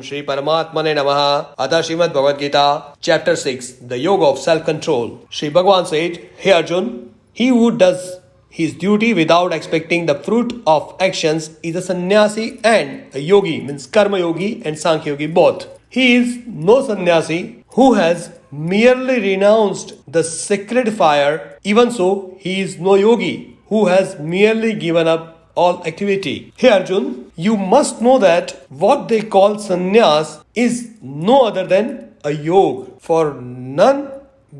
Shri Paramatmane Namaha. Atha Shreemad Bhagawad Geeta, Chapter 6, The Yoga of Self-Control. Shri Bhagavan said, Hey Arjun, he who does his duty without expecting the fruit of actions is a sannyasi and a yogi, means karma yogi and sankhya yogi both. He is no sannyasi who has merely renounced the sacred fire. Even so, he is no yogi who has merely given up all activity. Hey Arjun, you must know that what they call sannyas is no other than a yoga. For none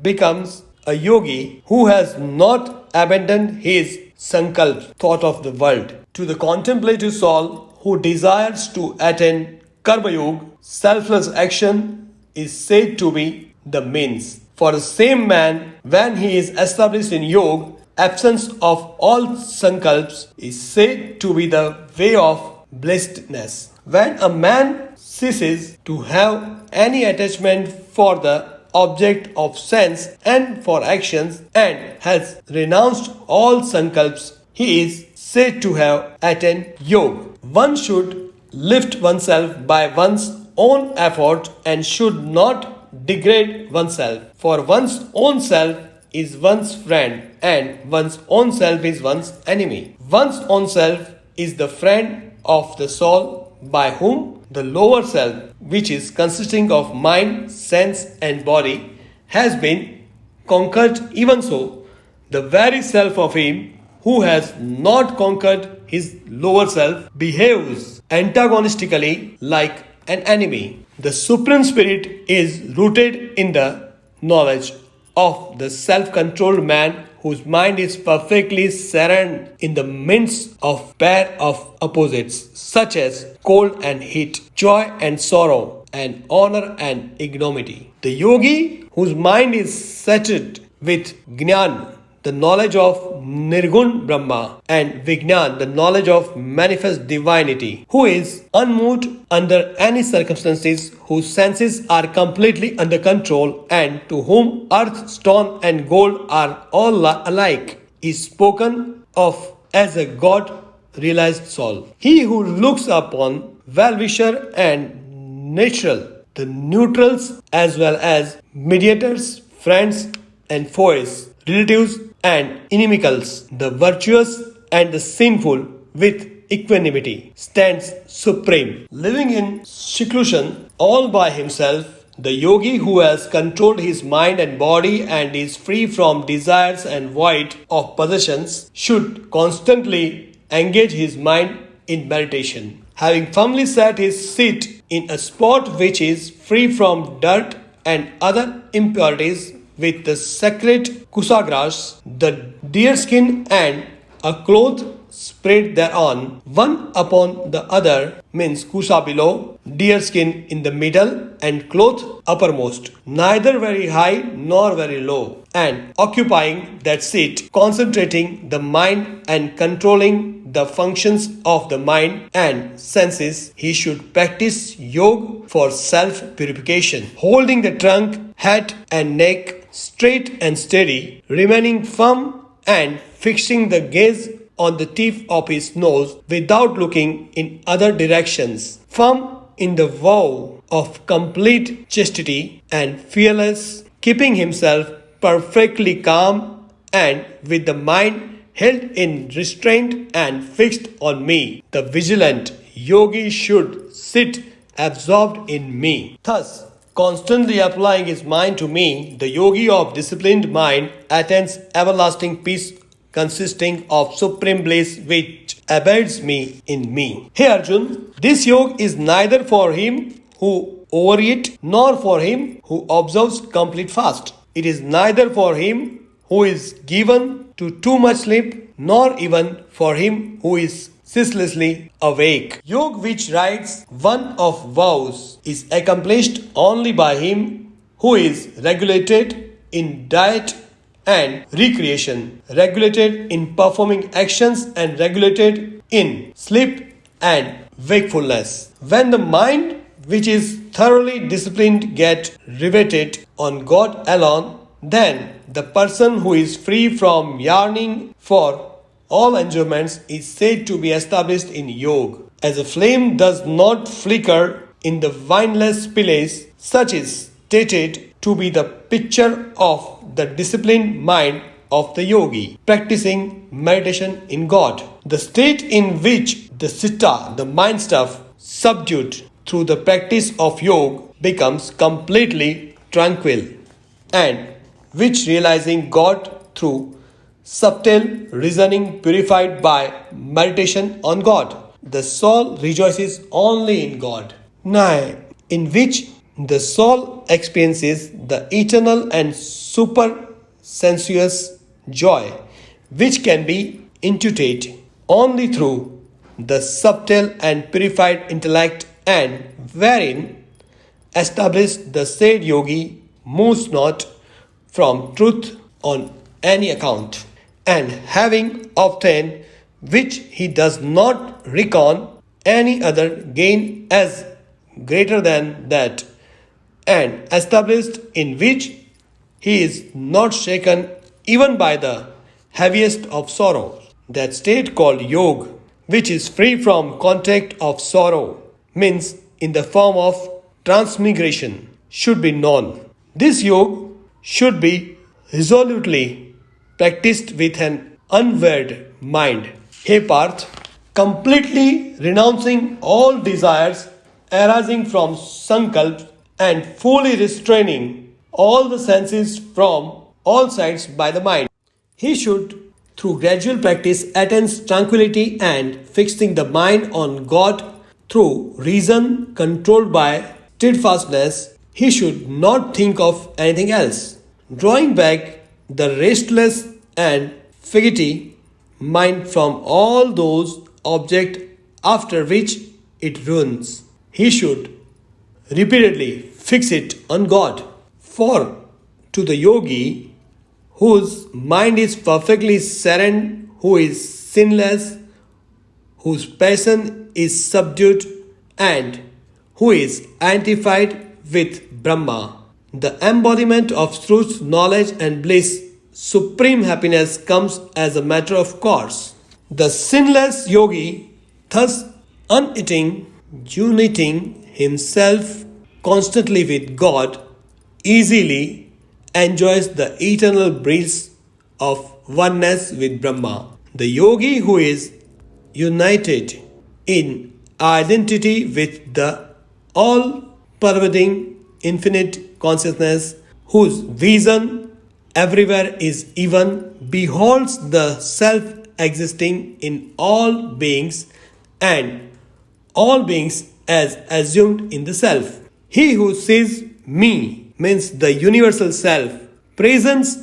becomes a yogi who has not abandoned his sankalp, thought of the world. To the contemplative soul who desires to attain karma yoga, selfless action is said to be the means. For the same man, when he is established in yoga, absence of all sankalps is said to be the way of blessedness. When a man ceases to have any attachment for the object of sense and for actions and has renounced all sankalps, he is said to have attained yoga. One should lift oneself by one's own effort and should not degrade oneself, for one's own self is one's friend and one's own self is one's enemy. One's own self is the friend of the soul by whom the lower self, which is consisting of mind, sense and body, has been conquered. Even so, the very self of him who has not conquered his lower self behaves antagonistically like an enemy. The Supreme Spirit is rooted in the knowledge of the self-controlled man whose mind is perfectly serene in the midst of pair of opposites such as cold and heat, joy and sorrow, and honor and ignominy. The yogi whose mind is settled with jnana, the knowledge of Nirgun Brahma, and Vijnan, the knowledge of manifest divinity, who is unmoved under any circumstances, whose senses are completely under control, and to whom earth, stone, and gold are all alike, is spoken of as a God realized soul. He who looks upon well-wisher and natural, the neutrals as well as mediators, friends and foes, relatives and inimicals, the virtuous and the sinful with equanimity, stands supreme. Living in seclusion all by himself, the yogi who has controlled his mind and body and is free from desires and void of possessions should constantly engage his mind in meditation. Having firmly set his seat in a spot which is free from dirt and other impurities, with the sacred kusagras, the deerskin and a cloth spread thereon, one upon the other, means kusa below, deerskin in the middle, and cloth uppermost, neither very high nor very low, and occupying that seat, concentrating the mind and controlling the functions of the mind and senses, he should practice yoga for self-purification, holding the trunk, head and neck straight and steady, remaining firm and fixing the gaze on the tip of his nose without looking in other directions, firm in the vow of complete chastity and fearless, keeping himself perfectly calm and with the mind held in restraint and fixed on me. The vigilant yogi should sit absorbed in me. Thus, constantly applying his mind to me, the yogi of disciplined mind attains everlasting peace consisting of supreme bliss which abides me in me. Hey Arjun, this yoga is neither for him who overeat nor for him who observes complete fast. It is neither for him who is given to too much sleep nor even for him who is ceaselessly awake. Yoga which writes one of vows is accomplished only by him who is regulated in diet and recreation, regulated in performing actions and regulated in sleep and wakefulness. When the mind which is thoroughly disciplined gets riveted on God alone, then the person who is free from yearning for all enjoyments is said to be established in yoga. As a flame does not flicker in the wineless pillars, such is stated to be the picture of the disciplined mind of the yogi, practicing meditation in God. The state in which the citta, the mind stuff, subdued through the practice of yoga, becomes completely tranquil, and which realizing God through subtle reasoning purified by meditation on God, the soul rejoices only in God. 9. In which the soul experiences the eternal and super sensuous joy, which can be intuited only through the subtle and purified intellect, and wherein established the said yogi moves not from truth on any account, and having obtained which he does not reckon any other gain as greater than that, and established in which he is not shaken even by the heaviest of sorrows. That state called yoga, which is free from contact of sorrow, means in the form of transmigration, should be known. This yoga should be resolutely practiced with an unwearied mind. Hey Parth, completely renouncing all desires arising from sankalp and fully restraining all the senses from all sides by the mind. He should, through gradual practice, attain tranquility and fixing the mind on God through reason controlled by steadfastness. He should not think of anything else, drawing back the restless and fidgety mind from all those objects after which it runs. He should repeatedly fix it on God. For to the yogi, whose mind is perfectly serene, who is sinless, whose passion is subdued, and who is identified with Brahma, the embodiment of truth, knowledge, and bliss, supreme happiness comes as a matter of course. The sinless yogi, thus uniting himself constantly with God, easily enjoys the eternal bliss of oneness with Brahma. The yogi who is united in identity with the all-pervading infinite consciousness, whose vision everywhere is even, beholds the self existing in all beings and all beings as assumed in the self. He who sees me means the universal self, presence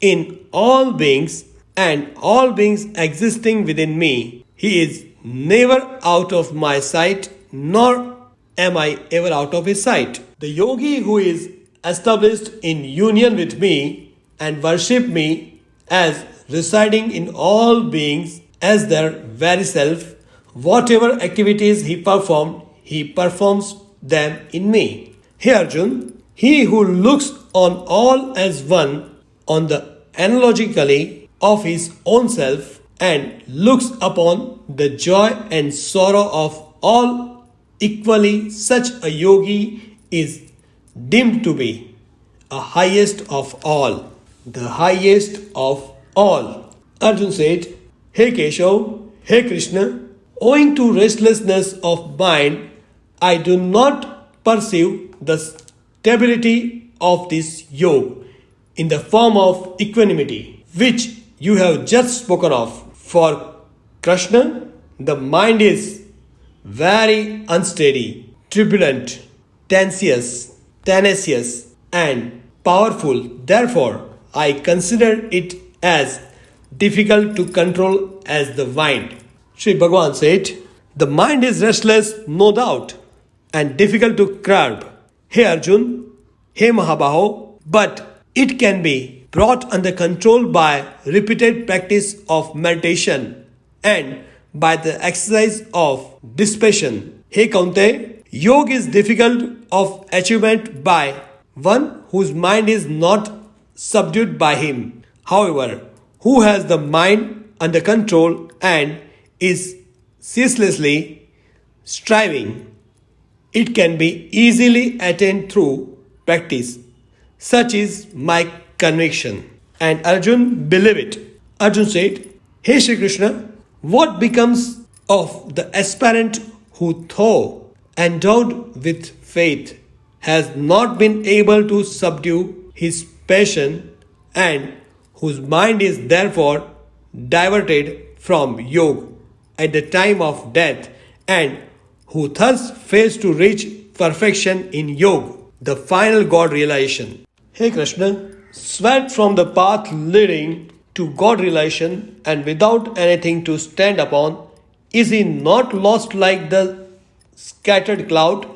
in all beings and all beings existing within me. He is never out of my sight, nor am I ever out of his sight. The yogi who is established in union with me and worship me as residing in all beings as their very self, whatever activities he performs them in me. Here Arjun, he who looks on all as one on the analogically of his own self and looks upon the joy and sorrow of all equally, such a yogi is deemed to be a highest of all. The highest of all. Arjun said, Hey Keshav, Hey Krishna, owing to restlessness of mind, I do not perceive the stability of this yoga in the form of equanimity, which you have just spoken of. For Krishna, the mind is very unsteady, turbulent, tenacious, and powerful. Therefore, I consider it as difficult to control as the wind. Sri Bhagavan said, the mind is restless, no doubt, and difficult to curb. Hey Arjun, hey Mahabaho, but it can be brought under control by repeated practice of meditation and by the exercise of dispassion. Hey Kaunte, yoga is difficult of achievement by one whose mind is not subdued by him. However, who has the mind under control and is ceaselessly striving It can be easily attained through practice. Such is my conviction. And Arjun believed it. Arjun said, Hey Shri Krishna, what becomes of the aspirant who, though endowed with faith, has not been able to subdue his passion and whose mind is therefore diverted from yoga at the time of death and who thus fails to reach perfection in yoga, the final God realization. Hey Krishna, swept from the path leading to God realization and without anything to stand upon, is he not lost like the scattered cloud,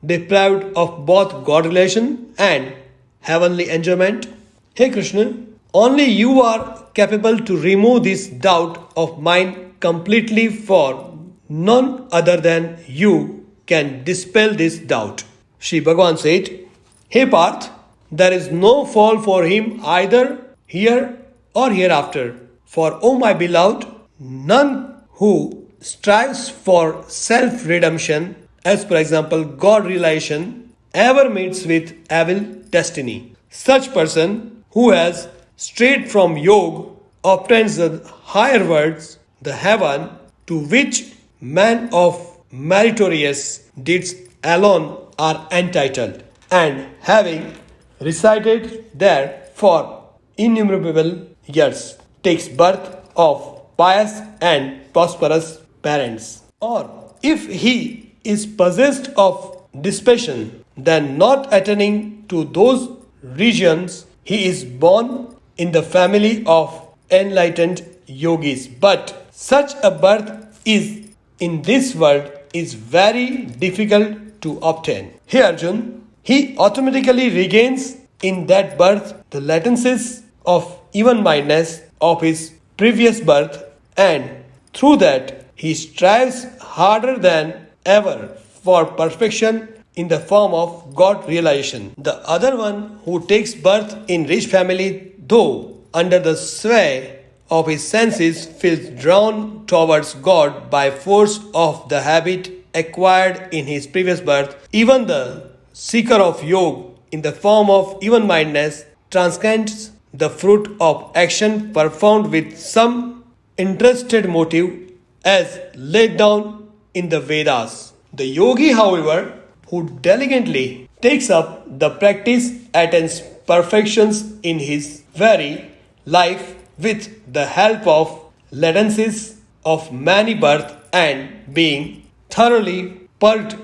deprived of both God relation and heavenly enjoyment? Hey Krishna, only you are capable to remove this doubt of mine completely, for none other than you can dispel this doubt. Shri Bhagavan said, Hey Parth, there is no fall for him either here or hereafter. For, O my beloved, none who strives for self-redemption, as for example God realization, ever meets with evil destiny. Such person who has strayed from yoga obtains the higher worlds, the heaven, to which men of meritorious deeds alone are entitled, and having resided there for innumerable years, takes birth of pious and prosperous parents. Or if he is possessed of dispassion, then not attaining to those regions, he is born in the family of enlightened yogis. But such a birth is in this world is very difficult to obtain. Here Arjun, he automatically regains in that birth the latencies of even-mindedness of his previous birth, and through that he strives harder than ever for perfection in the form of God realization. The other one who takes birth in rich family, though under the sway of his senses, feels drawn towards God by force of the habit acquired in his previous birth. Even the seeker of yoga in the form of even-mindedness transcends the fruit of action performed with some interested motive as laid down in the Vedas. The yogi, however, who diligently takes up the practice attains perfections in his very life with the help of latencies of many births, and being thoroughly purged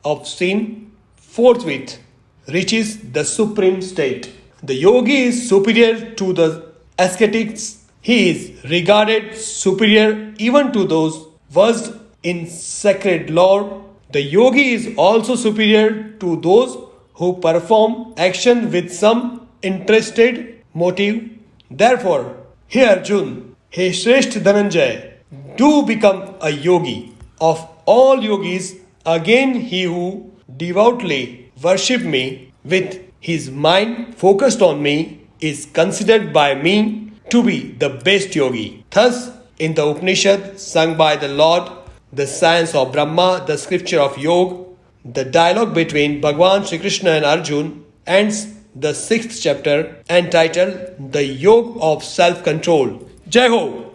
of sin, forthwith reaches the supreme state. The yogi is superior to the ascetics. He is regarded superior even to those versed in sacred lore. The yogi is also superior to those who perform action with some interested motive. Therefore, Hey Arjun, Hey Shrestha Dhananjay, do become a yogi. Of all yogis, again he who devoutly worship me with his mind focused on me is considered by me to be the best yogi. Thus, in the Upanishad sung by the Lord, the science of Brahma, the scripture of Yoga, the dialogue between Bhagavan Shri Krishna and Arjun ends the 6th chapter entitled The Yoga of Self-Control. Jai Ho!